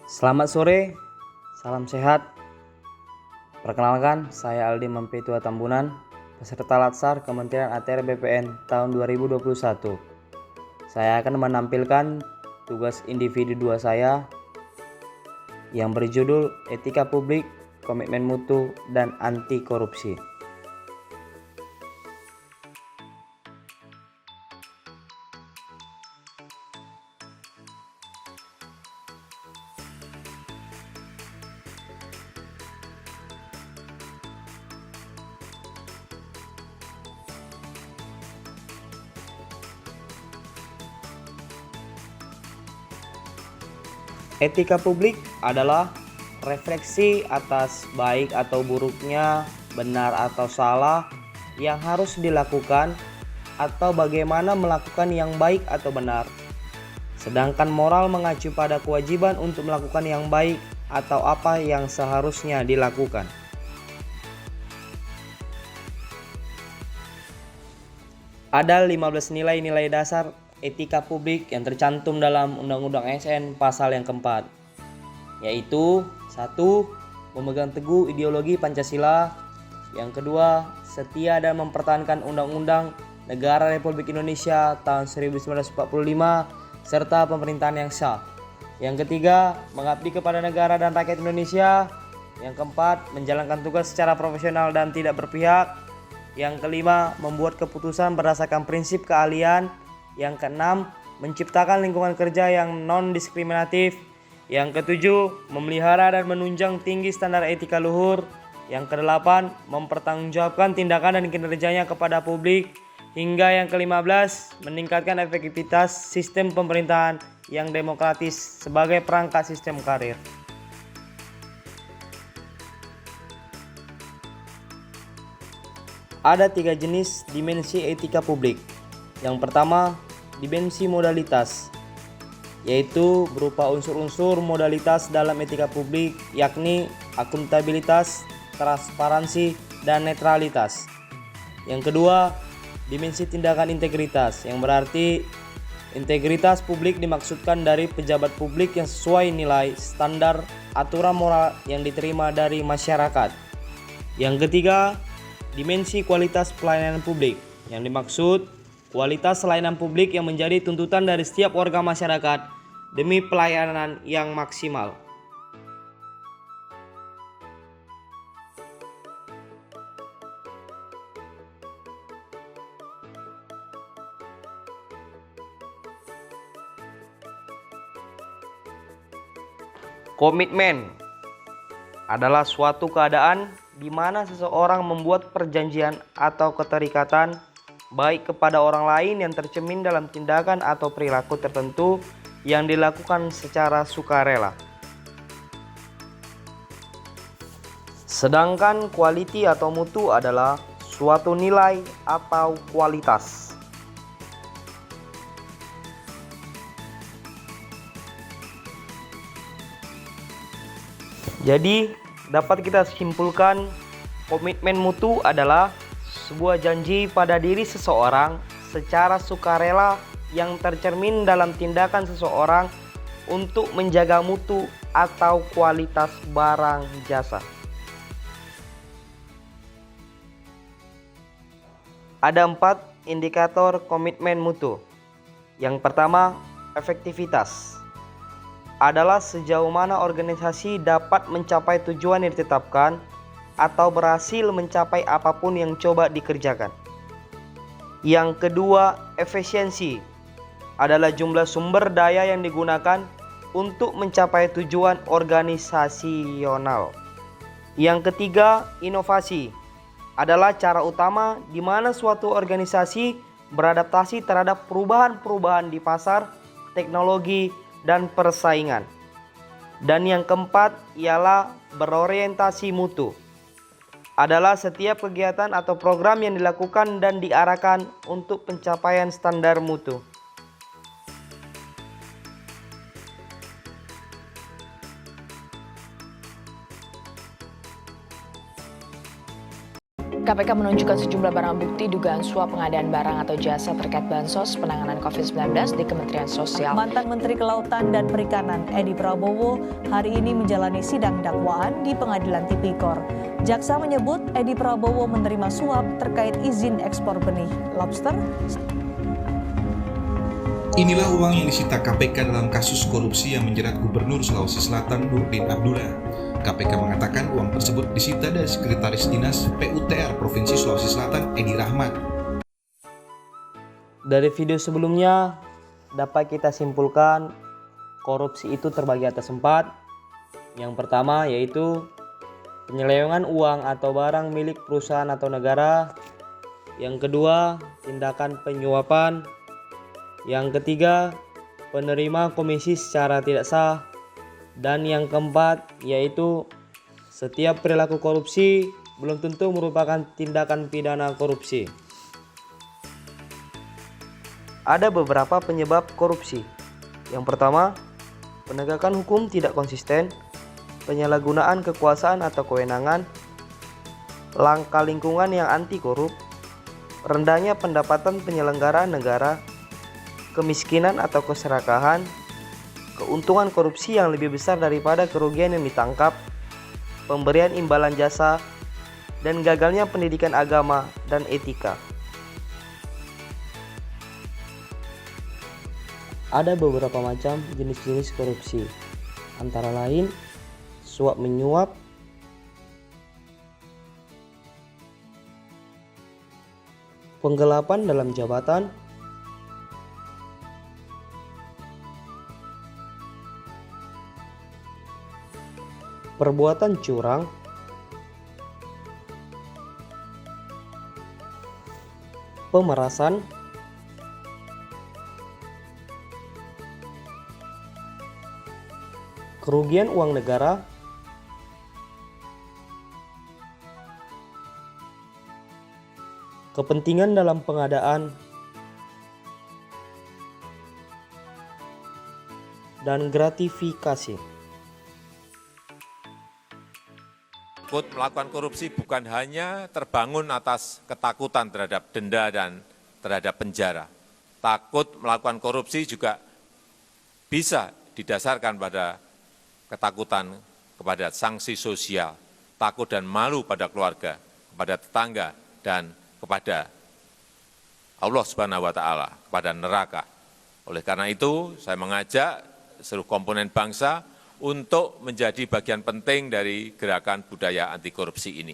Selamat sore, salam sehat. Perkenalkan, saya Aldi Mampetua Tambunan, peserta Latsar Kementerian ATR BPN tahun 2021. Saya akan menampilkan tugas individu 2 saya yang berjudul Etika Publik, Komitmen Mutu, dan Anti Korupsi. Etika publik adalah refleksi atas baik atau buruknya, benar atau salah yang harus dilakukan atau bagaimana melakukan yang baik atau benar. Sedangkan moral mengacu pada kewajiban untuk melakukan yang baik atau apa yang seharusnya dilakukan. Ada 15 nilai-nilai dasar etika publik yang tercantum dalam Undang-Undang ASN pasal yang keempat, yaitu 1. Memegang teguh ideologi Pancasila. Yang kedua, setia dan mempertahankan Undang-Undang Negara Republik Indonesia tahun 1945 serta pemerintahan yang sah. Yang ketiga, mengabdi kepada negara dan rakyat Indonesia. Yang keempat, menjalankan tugas secara profesional dan tidak berpihak. Yang kelima, membuat keputusan berdasarkan prinsip keahlian. Yang keenam, menciptakan lingkungan kerja yang non-diskriminatif. Yang ketujuh, memelihara dan menunjang tinggi standar etika luhur. Yang kedelapan, mempertanggungjawabkan tindakan dan kinerjanya kepada publik. Hingga yang ke-15, meningkatkan efektivitas sistem pemerintahan yang demokratis sebagai perangkat sistem karir. Ada 3 jenis dimensi etika publik. Yang pertama, dimensi modalitas, yaitu berupa unsur-unsur modalitas dalam etika publik, yakni akuntabilitas, transparansi, dan netralitas. Yang kedua, dimensi tindakan integritas, yang berarti integritas publik dimaksudkan dari pejabat publik yang sesuai nilai, standar, aturan moral yang diterima dari masyarakat. Yang ketiga, dimensi kualitas pelayanan publik, yang dimaksud kualitas layanan publik yang menjadi tuntutan dari setiap warga masyarakat demi pelayanan yang maksimal. Komitmen adalah suatu keadaan di mana seseorang membuat perjanjian atau keterikatan baik kepada orang lain yang tercermin dalam tindakan atau perilaku tertentu yang dilakukan secara sukarela. Sedangkan quality atau mutu adalah suatu nilai atau kualitas. Jadi dapat kita simpulkan, komitmen mutu adalah sebuah janji pada diri seseorang secara sukarela yang tercermin dalam tindakan seseorang untuk menjaga mutu atau kualitas barang jasa. Ada 4 indikator komitmen mutu. Yang pertama, efektivitas. Adalah sejauh mana organisasi dapat mencapai tujuan yang ditetapkan atau berhasil mencapai apapun yang coba dikerjakan. Yang kedua, efisiensi. Adalah jumlah sumber daya yang digunakan untuk mencapai tujuan organisasional. Yang ketiga, inovasi. Adalah cara utama di mana suatu organisasi beradaptasi terhadap perubahan-perubahan di pasar, teknologi, dan persaingan. Dan yang keempat ialah berorientasi mutu. Adalah setiap kegiatan atau program yang dilakukan dan diarahkan untuk pencapaian standar mutu. KPK menunjukkan sejumlah barang bukti dugaan suap pengadaan barang atau jasa terkait bansos penanganan COVID-19 di Kementerian Sosial. Mantan Menteri Kelautan dan Perikanan Edi Prabowo hari ini menjalani sidang dakwaan di Pengadilan Tipikor. Jaksa menyebut Edi Prabowo menerima suap terkait izin ekspor benih lobster. Inilah uang yang disita KPK dalam kasus korupsi yang menjerat Gubernur Sulawesi Selatan Nurdin Abdullah. KPK mengatakan uang tersebut disita dari Sekretaris Dinas PUTR Provinsi Sulawesi Selatan Edi Rahmat. Dari video sebelumnya dapat kita simpulkan korupsi itu terbagi atas 4. Yang pertama yaitu penyelewengan uang atau barang milik perusahaan atau negara. Yang kedua, tindakan penyuapan. Yang ketiga, penerima komisi secara tidak sah. Dan yang keempat yaitu setiap perilaku korupsi belum tentu merupakan tindakan pidana korupsi. Ada beberapa penyebab korupsi. Yang pertama, penegakan hukum tidak konsisten, penyalahgunaan kekuasaan atau kewenangan, langkah lingkungan yang anti korup, rendahnya pendapatan penyelenggara negara, kemiskinan atau keserakahan, keuntungan korupsi yang lebih besar daripada kerugian yang ditangkap, pemberian imbalan jasa, dan gagalnya pendidikan agama dan etika. Ada beberapa macam jenis-jenis korupsi, antara lain suap menyuap, penggelapan dalam jabatan, perbuatan curang, pemerasan, kerugian uang negara, kepentingan dalam pengadaan, dan gratifikasi. Takut melakukan korupsi bukan hanya terbangun atas ketakutan terhadap denda dan terhadap penjara. Takut melakukan korupsi juga bisa didasarkan pada ketakutan kepada sanksi sosial, takut dan malu pada keluarga, kepada tetangga, dan kepada Allah Subhanahu wa Ta'ala, kepada neraka. Oleh karena itu, saya mengajak seluruh komponen bangsa untuk menjadi bagian penting dari gerakan budaya anti korupsi ini.